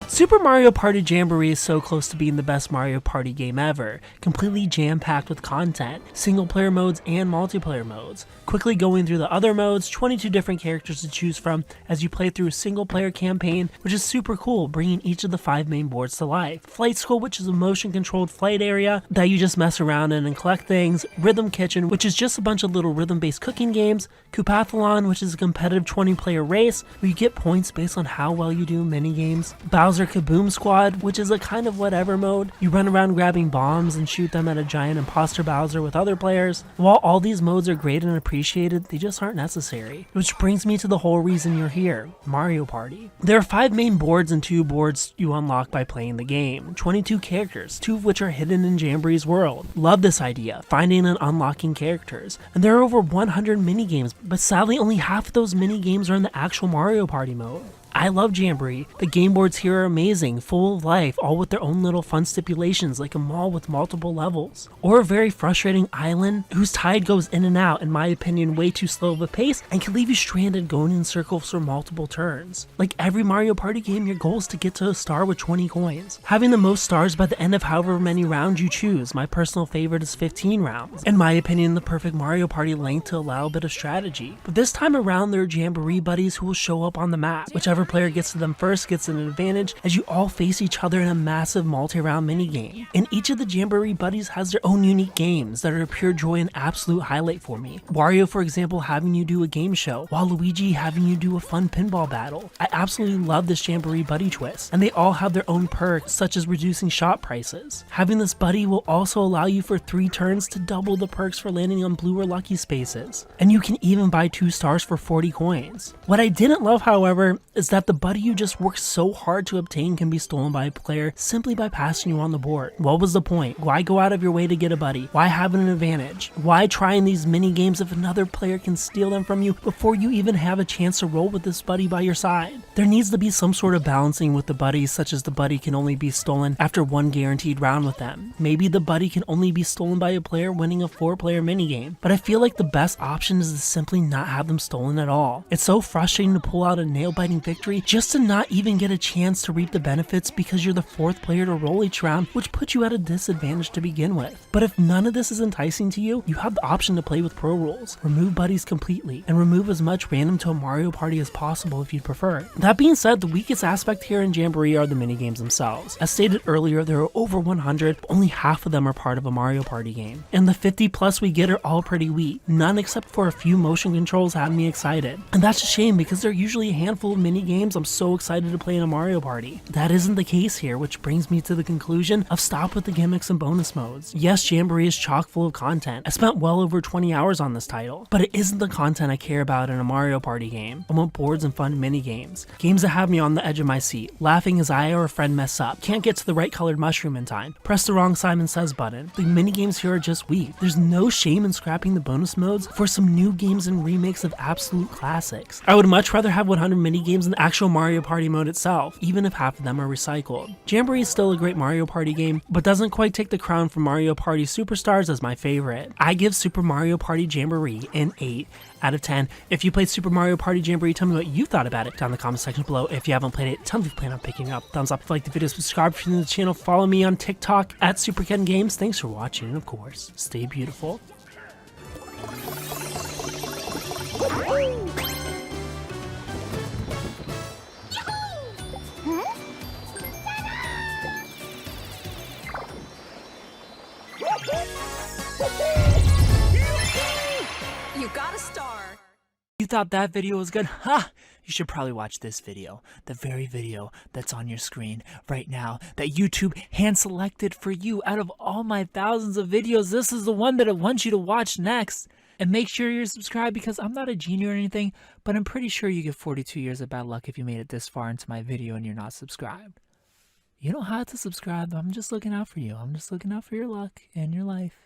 Super Mario Party Jamboree is so close to being the best Mario Party game ever, completely jam-packed with content, single-player modes and multiplayer modes. Quickly going through the other modes, 22 different characters to choose from as you play through a single-player campaign, which is super cool, bringing each of the 5 main boards to life. Flight School, which is a motion-controlled flight area that you just mess around in and collect things. Rhythm Kitchen, which is just a bunch of little rhythm-based cooking games. Koopathlon, which is a competitive 20-player race where you get points based on how well you do in mini-games. Bowser Kaboom Squad, which is a kind of whatever mode. You run around grabbing bombs and shoot them at a giant imposter Bowser with other players. While all these modes are great and appreciated, they just aren't necessary. Which brings me to the whole reason you're here, Mario Party. There are 5 main boards and 2 boards you unlock by playing the game. 22 characters, 2 of which are hidden in Jamboree's world. Love this idea, finding and unlocking characters. And there are over 100 mini-games, but sadly only half of those mini-games are in the actual Mario Party mode. I love Jamboree. The game boards here are amazing, full of life, all with their own little fun stipulations like a mall with multiple levels. Or a very frustrating island whose tide goes in and out, in my opinion way too slow of a pace, and can leave you stranded going in circles for multiple turns. Like every Mario Party game, your goal is to get to a star with 20 coins. Having the most stars by the end of however many rounds you choose. My personal favorite is 15 rounds. In my opinion, the perfect Mario Party length to allow a bit of strategy. But this time around, there are Jamboree buddies who will show up on the map. Whichever player gets to them first gets an advantage as you all face each other in a massive multi-round minigame. And each of the Jamboree buddies has their own unique games that are a pure joy and absolute highlight for me. Wario, for example, having you do a game show, while Luigi having you do a fun pinball battle. I absolutely love this Jamboree buddy twist, and they all have their own perks such as reducing shop prices. Having this buddy will also allow you for 3 turns to double the perks for landing on blue or lucky spaces. And you can even buy 2 stars for 40 coins. What I didn't love, however, is that the buddy you just worked so hard to obtain can be stolen by a player simply by passing you on the board. What was the point? Why go out of your way to get a buddy? Why have an advantage? Why try in these mini games if another player can steal them from you before you even have a chance to roll with this buddy by your side? There needs to be some sort of balancing with the buddies, such as the buddy can only be stolen after 1 guaranteed round with them. Maybe the buddy can only be stolen by a player winning a 4-player minigame. But I feel like the best option is to simply not have them stolen at all. It's so frustrating to pull out a nail-biting victory just to not even get a chance to reap the benefits because you're the 4th player to roll each round, which puts you at a disadvantage to begin with. But if none of this is enticing to you, you have the option to play with pro rules, remove buddies completely, and remove as much random to a Mario Party as possible if you'd prefer. That being said, the weakest aspect here in Jamboree are the minigames themselves. As stated earlier, there are over 100, but only half of them are part of a Mario Party game. And the 50 plus we get are all pretty weak. None except for a few motion controls had me excited. And that's a shame because there are usually a handful of mini-games I'm so excited to play in a Mario Party. That isn't the case here, which brings me to the conclusion of stop with the gimmicks and bonus modes. Yes, Jamboree is chock full of content. I spent well over 20 hours on this title, but it isn't the content I care about in a Mario Party game. I want boards and fun mini games. Games that have me on the edge of my seat, laughing as I or a friend mess up, can't get to the right colored mushroom in time, press the wrong Simon Says button. The mini games here are just weak. There's no shame in scrapping the bonus modes for some new games and remakes of absolute classics. I would much rather have 100 mini games than the actual Mario Party mode itself, even if half of them are recycled. Jamboree is still a great Mario Party game, but doesn't quite take the crown from Mario Party Superstars as my favorite. I give Super Mario Party Jamboree an 8 out of 10. If you played Super Mario Party Jamboree, tell me what you thought about it down in the comment section below. If you haven't played it, tell me if you plan on picking it up. Thumbs up if you like the video, subscribe if you're new to the channel, follow me on TikTok at Superkengaming. Thanks for watching, and of course, stay beautiful. You got a star. You thought that video was good? Ha! You should probably watch this video, the very video that's on your screen right now, that YouTube hand selected for you out of all my thousands of videos. This is the one that I want you to watch next. And make sure you're subscribed because I'm not a genie or anything, but I'm pretty sure you get 42 years of bad luck if you made it this far into my video and you're not subscribed. You don't have to subscribe. I'm just looking out for you. I'm just looking out for your luck and your life.